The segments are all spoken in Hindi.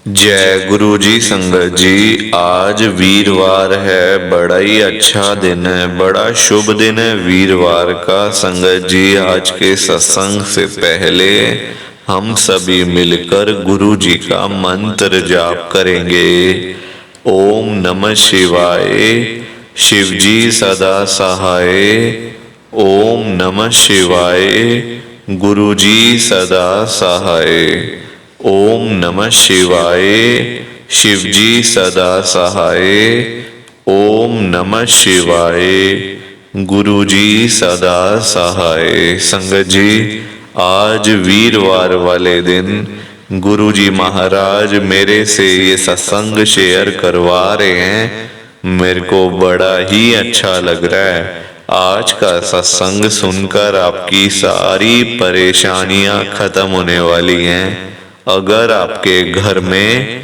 जय गुरु जी। संगत जी, आज वीरवार है। बड़ा ही अच्छा दिन है, बड़ा शुभ दिन है वीरवार का। संगत जी, आज के सत्संग से पहले हम सभी मिलकर गुरु जी का मंत्र जाप करेंगे। ओम नमः शिवाय। शिव जी सदा सहाय। ओम नमः शिवाय। गुरु जी सदा सहाय। ओम नमः शिवाय। शिव जी सदा सहाय। ओम नमः शिवाय। गुरु जी सदा सहाय। संगत जी, आज वीरवार वाले दिन गुरु जी महाराज मेरे से ये सत्संग शेयर करवा रहे हैं। मेरे को बड़ा ही अच्छा लग रहा है। आज का सत्संग सुनकर आपकी सारी परेशानियां खत्म होने वाली हैं। अगर आपके घर में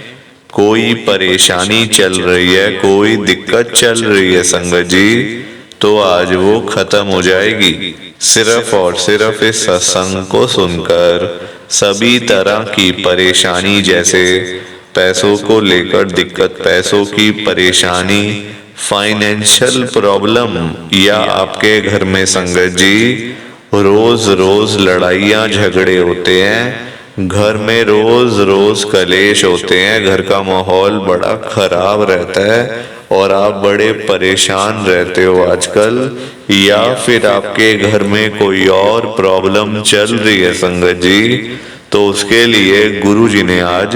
कोई परेशानी चल रही है, कोई दिक्कत चल रही है संगत जी, तो आज वो खत्म हो जाएगी। सिर्फ और सिर्फ इस सत्संग को सुनकर सभी तरह की परेशानी, जैसे पैसों को लेकर दिक्कत, पैसों की परेशानी, फाइनेंशियल प्रॉब्लम, या आपके घर में संगत जी रोज रोज लड़ाइयाँ झगड़े होते हैं, घर में रोज रोज कलेश होते हैं, घर का माहौल बड़ा खराब रहता है और आप बड़े परेशान रहते हो आजकल, या फिर आपके घर में कोई और प्रॉब्लम चल रही है संगत जी, तो उसके लिए गुरु जी ने आज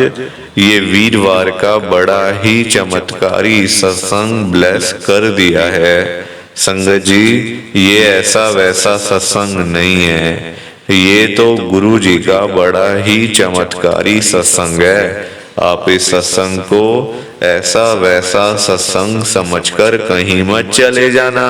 ये वीरवार का बड़ा ही चमत्कारी सत्संग ब्लेस कर दिया है। संगत जी, ये ऐसा वैसा सत्संग नहीं है, ये तो गुरु जी का बड़ा ही चमत्कारी सत्संग है। आप इस सत्संग को ऐसा वैसा सत्संग समझकर कहीं मत चले जाना,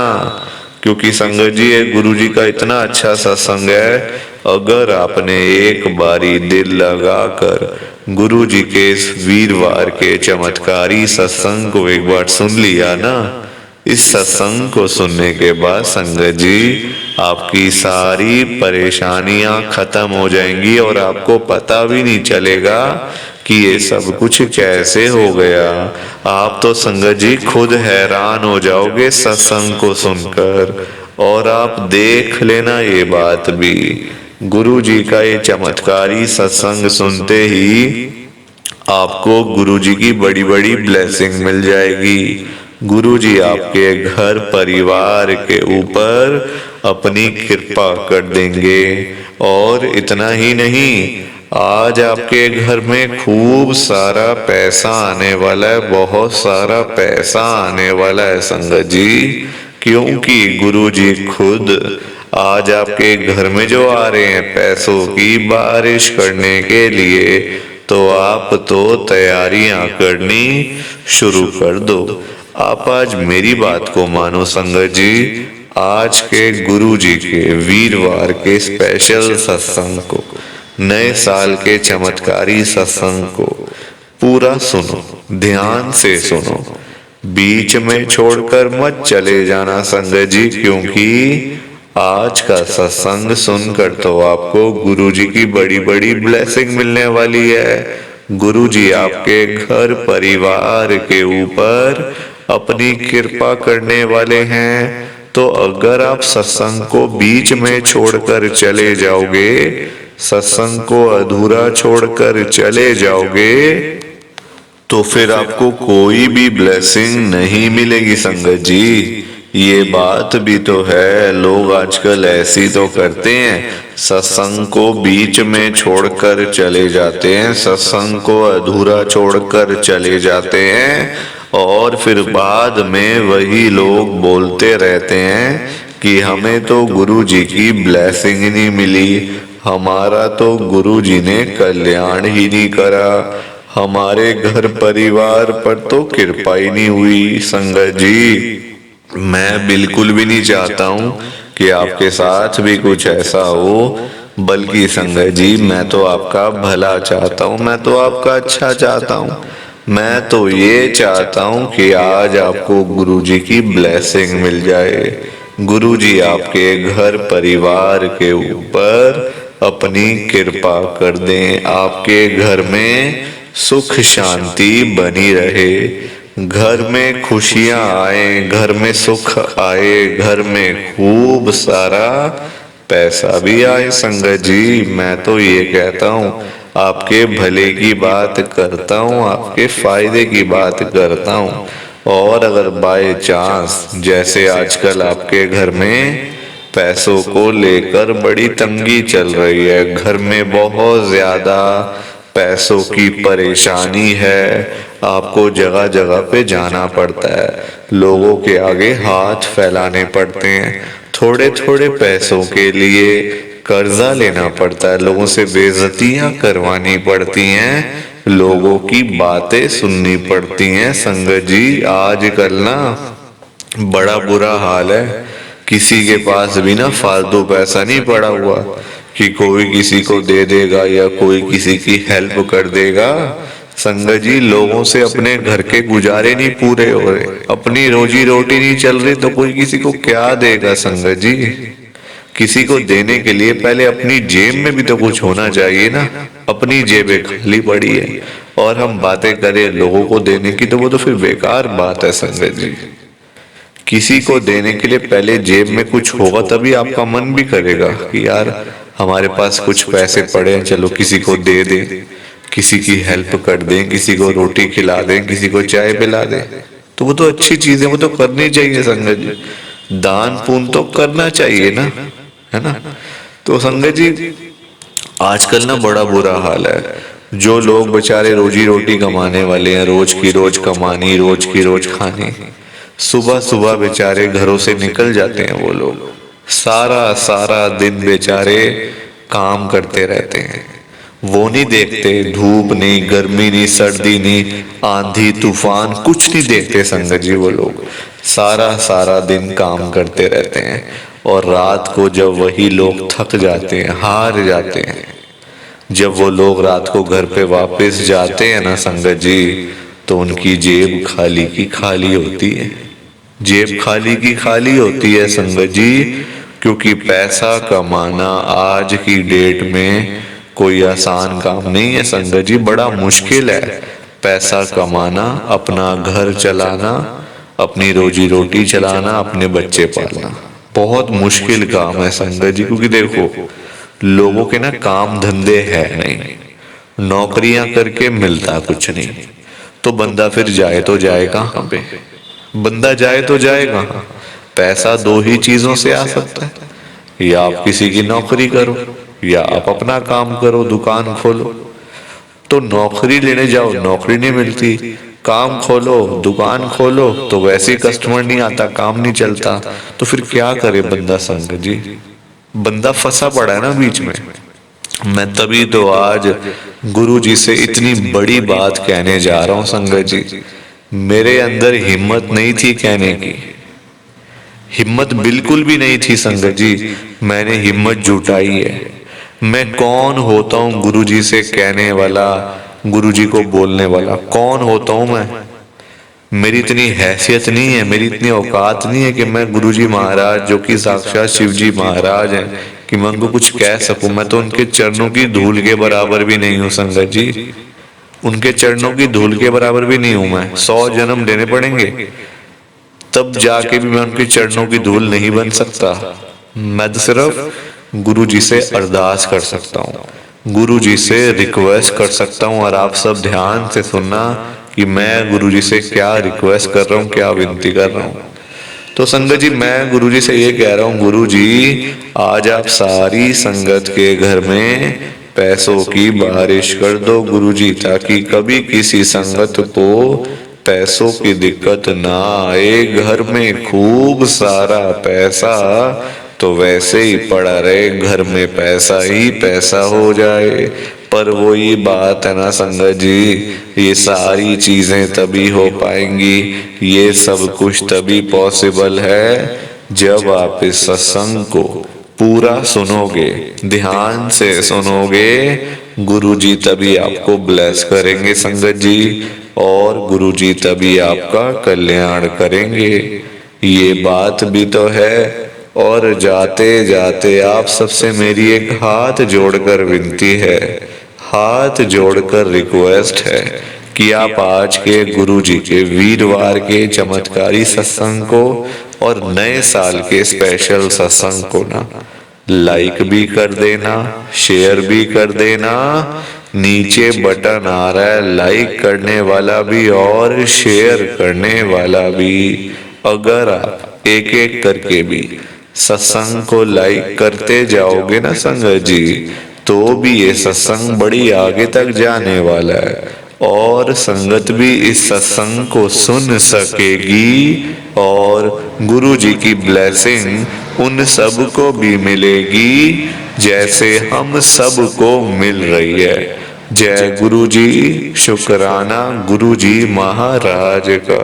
क्योंकि संगत जी ये गुरु जी का इतना अच्छा सत्संग है। अगर आपने एक बारी दिल लगाकर गुरु जी के इस वीरवार के चमत्कारी सत्संग को एक बार सुन लिया ना, इस सत्संग को सुनने के बाद संगत जी आपकी सारी परेशानियां खत्म हो जाएंगी और आपको पता भी नहीं चलेगा कि ये सब कुछ कैसे हो गया। आप तो संगत जी खुद हैरान हो जाओगे सत्संग को सुनकर। और आप देख लेना ये बात भी, गुरु जी का ये चमत्कारी सत्संग सुनते ही आपको गुरु जी की बड़ी बड़ी ब्लेसिंग मिल जाएगी। गुरु जी आपके घर परिवार के ऊपर अपनी कृपा कर देंगे। और इतना ही नहीं, आज आपके घर में खूब सारा पैसा आने वाला है, बहुत सारा पैसा आने वाला है संगत जी, क्योंकि गुरु जी खुद आज आपके घर में जो आ रहे हैं पैसों की बारिश करने के लिए, तो आप तो तैयारियां करनी शुरू कर दो। आप आज मेरी बात को मानो संगत जी, आज के गुरु जी के वीरवार के स्पेशल सत्संग को, नए साल के चमत्कारी सत्संग को पूरा सुनो, ध्यान से सुनो, बीच में छोड़कर मत चले जाना संगत जी, क्योंकि आज का सत्संग सुनकर तो आपको गुरु जी की बड़ी बड़ी ब्लेसिंग मिलने वाली है। गुरु जी आपके घर परिवार के ऊपर अपनी कृपा करने वाले हैं। तो अगर आप सत्संग को बीच में छोड़कर चले जाओगे, सत्संग को अधूरा छोड़कर चले जाओगे, तो फिर आपको कोई भी ब्लेसिंग नहीं मिलेगी संगत जी। ये बात भी तो है, लोग आजकल ऐसी तो करते हैं, सत्संग को बीच में छोड़कर चले जाते हैं, सत्संग को अधूरा छोड़कर चले जाते हैं, और फिर बाद में वही लोग बोलते रहते हैं कि हमें तो गुरु जी की ब्लेसिंग ही नहीं मिली, हमारा तो गुरु जी ने कल्याण ही नहीं करा, हमारे घर परिवार पर तो कृपा ही नहीं हुई। संगत जी, मैं बिल्कुल भी नहीं चाहता हूँ कि आपके साथ भी कुछ ऐसा हो, बल्कि संगत जी मैं तो आपका भला चाहता हूँ, मैं तो आपका अच्छा चाहता हूँ। मैं तो ये चाहता हूँ कि आज आपको गुरु जी की ब्लेसिंग मिल जाए, गुरु जी आपके घर परिवार के ऊपर अपनी कृपा कर दें, आपके घर में सुख शांति बनी रहे, घर में खुशियां आए, घर में सुख आए, घर में खूब सारा पैसा भी आए। संगत जी मैं तो ये कहता हूँ, आपके भले की बात करता हूँ, आपके फायदे की बात करता हूँ। और अगर बाय चांस जैसे आजकल आपके घर में पैसों को लेकर बड़ी तंगी चल रही है, घर में बहुत ज्यादा पैसों की परेशानी है, आपको जगह जगह पे जाना पड़ता है, लोगों के आगे हाथ फैलाने पड़ते हैं, थोड़े थोड़े पैसों के लिए कर्जा लेना पड़ता है, लोगों से बेइज्जतियां करवानी पड़ती हैं, लोगों की बातें सुननी पड़ती हैं। संगत जी आजकल ना बड़ा बुरा हाल है, किसी के पास भी ना फालतू पैसा नहीं पड़ा हुआ कि कोई किसी को दे देगा या कोई किसी की हेल्प कर देगा। संगत जी लोगों से अपने घर के गुजारे नहीं पूरे हो रहे, अपनी रोजी रोटी नहीं चल रही, तो कोई किसी को क्या देगा। संगत जी किसी को देने के लिए पहले अपनी जेब में भी तो कुछ होना चाहिए ना, अपनी जेबें खाली पड़ी है और हम बातें करें लोगों को देने की, तो वो तो फिर बेकार बात है। संगत जी किसी को देने के लिए पहले जेब में कुछ होगा तभी आपका मन भी करेगा कि यार हमारे पास कुछ पैसे पड़े हैं, चलो किसी को दे दें, किसी की हेल्प कर दें, किसी को रोटी खिला दें, किसी को चाय पिला दें, तो वो तो अच्छी चीज है, वो तो करनी चाहिए। संगत जी दान पुण्य तो करना चाहिए ना, है ना। तो संगत जी आजकल ना बड़ा बुरा हाल है, जो लोग बेचारे रोजी रोटी कमाने वाले हैं, रोज की रोज कमानी, रोज की रोज खानी, सुबह सुबह बेचारे घरों से निकल जाते हैं, वो लोग सारा सारा दिन बेचारे काम करते रहते हैं, वो नहीं देखते धूप नहीं, गर्मी नहीं, सर्दी नहीं, आंधी तूफान कुछ नहीं देखते। संगत जी वो लोग सारा सारा दिन काम करते रहते हैं और रात को जब वही लोग थक जाते हैं, हार जाते हैं, जब वो लोग रात को घर पे वापस जाते हैं ना संगत जी, तो उनकी जेब खाली की खाली होती है, जेब खाली की खाली होती है। संगत जी क्योंकि पैसा कमाना आज की डेट में कोई आसान काम नहीं है। संगत जी बड़ा मुश्किल है पैसा कमाना, अपना घर चलाना, अपनी रोजी रोटी चलाना, अपने बच्चे पालना, बहुत मुश्किल काम है। संगत जी क्योंकि देखो लोगों के ना काम धंधे है नहीं, नौकरियां करके मिलता कुछ नहीं, तो बंदा फिर जाए तो जाए कहाँ पे, बंदा जाए तो जाए कहाँ। पैसा दो ही चीजों से आ सकता है, या आप किसी की नौकरी करो या आप अपना काम करो, दुकान खोलो। तो नौकरी लेने जाओ नौकरी नहीं मिलती, काम खोलो दुकान खोलो तो वैसे ही कस्टमर नहीं आता, काम नहीं चलता, तो फिर क्या करे बंदा। संगत जी बंदा फंसा पड़ा है ना बीच में। मैं तभी तो आज गुरु जी से इतनी बड़ी बात कहने जा रहा हूं। संगत जी मेरे अंदर हिम्मत नहीं थी कहने की, हिम्मत बिल्कुल भी नहीं थी। संगत जी मैंने हिम्मत जुटाई है। मैं कौन होता हूँ गुरु जी से कहने वाला, गुरु जी को बोलने वाला कौन होता हूँ मैं। मेरी इतनी हैसियत नहीं है, मेरी इतनी औकात नहीं है कि मैं गुरु जी महाराज जो कि साक्षात शिव जी महाराज हैं कि मैं उनको कुछ कह सकूं। मैं तो उनके चरणों की धूल के बराबर भी नहीं हूँ। संगत जी उनके चरणों की धूल के बराबर भी नहीं हूं मैं। 100 जन्म लेने पड़ेंगे तब जाके भी मैं उनके चरणों की धूल नहीं बन सकता। मैं तो सिर्फ गुरु जी से अरदास कर सकता हूँ, गुरु जी से रिक्वेस्ट कर सकता हूँ। और आप सब ध्यान से सुनना कि मैं गुरु जी से क्या रिक्वेस्ट कर रहा हूँ, क्या विनती कर रहा हूँ। तो संगत जी मैं गुरु जी से ये कह रहा हूँ, गुरु जी आज आप सारी संगत के घर में पैसों की बारिश कर दो गुरु जी, ताकि कभी किसी संगत को पैसों की दिक्कत ना आए। घर में खूब सारा पैसा तो वैसे ही पड़ा रहे, घर में पैसा ही पैसा हो जाए। पर वो ये बात है ना संगत जी, ये सारी चीजें तभी हो पाएंगी, ये सब कुछ तभी पॉसिबल है जब आप इस सत्संग को पूरा सुनोगे, ध्यान से सुनोगे। गुरुजी तभी आपको ब्लेस करेंगे संगत जी, और गुरुजी तभी आपका कल्याण करेंगे। ये बात भी तो है। और जाते जाते आप सबसे मेरी एक हाथ जोड़कर विनती है, हाथ जोड़कर रिक्वेस्ट है कि आप आज के गुरुजी के वीरवार के चमत्कारी सत्संग को और नए साल के स्पेशल सत्संग को ना लाइक भी कर देना, शेयर भी कर देना। नीचे बटन आ रहा है लाइक करने वाला भी और शेयर करने वाला भी। अगर आप एक एक करके भी सत्संग को लाइक करते जाओगे ना संगत जी, तो भी ये सत्संग बड़ी आगे तक जाने वाला है और संगत भी इस सत्संग को सुन सकेगी और गुरु जी की ब्लेसिंग उन सब को भी मिलेगी जैसे हम सब को मिल रही है। जय गुरु जी, शुक्राना गुरु जी महाराज का।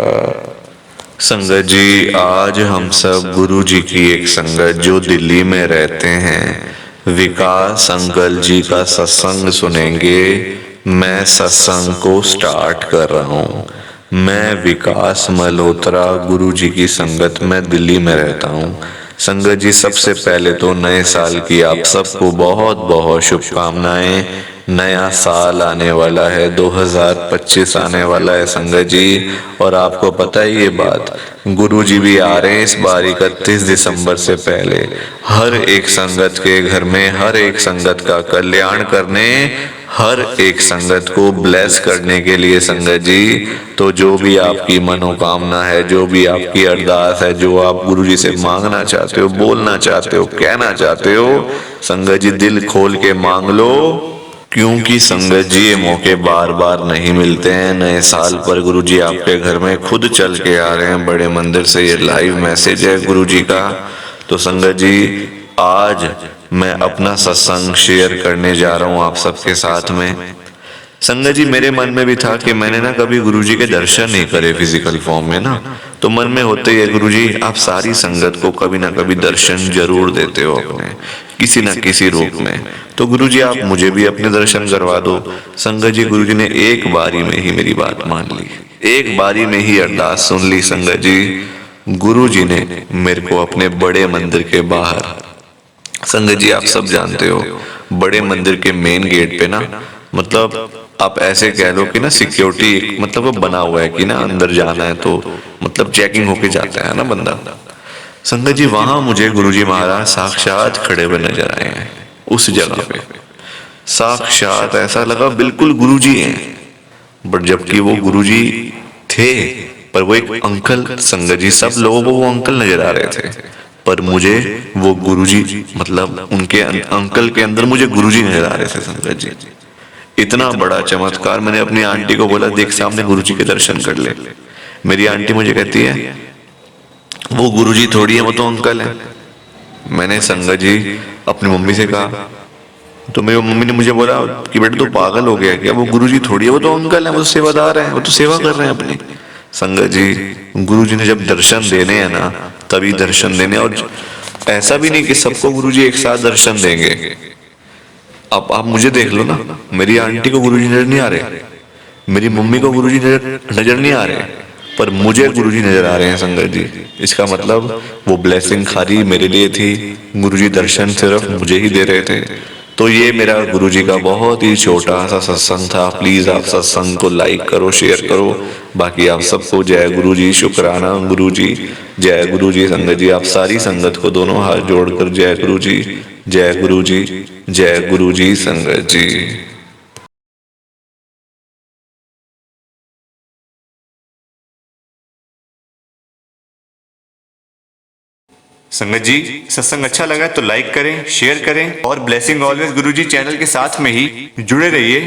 संगत जी, आज हम सब गुरु जी की एक संगत जो दिल्ली में रहते हैं विकास अंकल जी का सत्संग सुनेंगे। मैं सत्संग को स्टार्ट कर रहा हूँ। मैं विकास मल्होत्रा गुरु जी की संगत में दिल्ली में रहता हूँ। संगत जी, सबसे पहले तो नए साल की आप सबको बहुत बहुत शुभकामनाएं। नया साल आने वाला है, 2025 आने वाला है संगत जी। और आपको पता है ये बात, गुरु जी भी आ रहे हैं इस बार 31 दिसंबर से पहले हर एक संगत के घर में, हर एक संगत का कल्याण करने, हर एक संगत को ब्लेस करने के लिए संगत जी। तो जो भी आपकी मनोकामना है, जो भी आपकी अरदास है, जो आप गुरु जी से मांगना चाहते हो, बोलना चाहते हो, कहना चाहते हो, संगत जी दिल खोल के मांग लो। क्योंकि संगत जी ये मौके बार बार नहीं मिलते हैं। नए साल पर गुरु जी आपके घर में खुद चल के आ रहे हैं बड़े मंदिर से। ये लाइव मैसेज है गुरु जी का। तो संगत जी, आज मैं अपना सत्संग शेयर करने जा रहा हूँ आप सबके साथ में। संगत जी, मेरे मन में भी था कि मैंने ना कभी गुरुजी के दर्शन नहीं करे फिजिकल फॉर्म में ना, तो मन में होते ही है गुरुजी आप सारी संगत को कभी ना कभी दर्शन जरूर देते हो अपने किसी ना किसी रूप में। तो गुरुजी आप मुझे भी अपने दर्शन करवा दो। संगत जी, गुरुजी ने एक बारी में ही मेरी बात मान ली, एक बारी में ही अरदास सुन ली। संगत जी, गुरुजी ने मेरे को अपने बड़े मंदिर के बाहर, संगत जी आप सब जानते हो बड़े मंदिर के मेन गेट पे ना, मतलब आप ऐसे कह लो कि ना सिक्योरिटी मतलब वो बना हुआ है कि ना अंदर जाना है तो मतलब चेकिंग होके जाता है ना बंदा। संगत जी, वहां मुझे गुरुजी महाराज साक्षात खड़े हुए नजर आए हैं उस जगह पे। साक्षात ऐसा लगा बिल्कुल गुरुजी हैं, बट जबकि वो गुरुजी थे पर वो एक अंकल, संगत जी सब लोगों को वो अंकल नजर आ रहे थे, पर मुझे वो गुरुजी मतलब उनके अंकल के अंदर मुझे गुरुजी नजर आ रहे थे। संगत जी, इतना बड़ा चमत्कार। मैंने अपनी आंटी को बोला देख सामने गुरुजी के दर्शन कर ले। मेरी आंटी मुझे कहती है वो गुरुजी थोड़ी है, वो तो अंकल है। मैंने संगत जी अपनी मम्मी से कहा, तो मेरी मम्मी ने मुझे बोला कि बेटा तो पागल हो गया क्या, वो गुरुजी थोड़ी है, वो तो अंकल है, वो तो सेवादार है, वो तो सेवा कर रहे हैं अपनी। संगत जी, गुरुजी ने जब दर्शन देने हैं ना तभी दर्शन देने, और ऐसा भी नहीं कि सबको गुरुजी एक साथ दर्शन देंगे। आप मुझे देख लो ना, मेरी आंटी को गुरुजी नजर नहीं आ रहे, मेरी मम्मी को गुरुजी नजर नहीं आ रहे, पर मुझे गुरुजी नजर आ रहे हैं। संगत जी, इसका मतलब वो ब्लेसिंग खाली मेरे लिए थी, गुरुजी दर्शन सिर्फ मुझे ही दे रहे थे। तो ये मेरा गुरुजी का बहुत ही छोटा सा सत्संग था। प्लीज आप सत्संग को लाइक करो, शेयर करो। बाकी आप सबको जय गुरुजी, शुक्राना गुरुजी, जय गुरुजी। संगत जी, आप सारी संगत को दोनों हाथ जोड़कर जय गुरुजी, जय गुरुजी, जय गुरुजी। संगत जी, संगत जी, सत्संग अच्छा लगा तो लाइक करें, शेयर करें और ब्लेसिंग ऑलवेज गुरुजी चैनल के साथ में ही जुड़े रहिए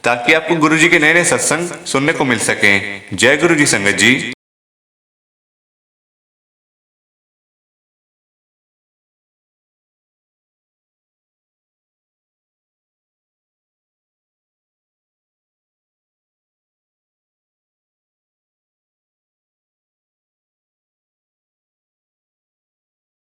ताकि आपको गुरुजी के नए नए सत्संग सुनने को मिल सकें। जय गुरुजी संगत जी।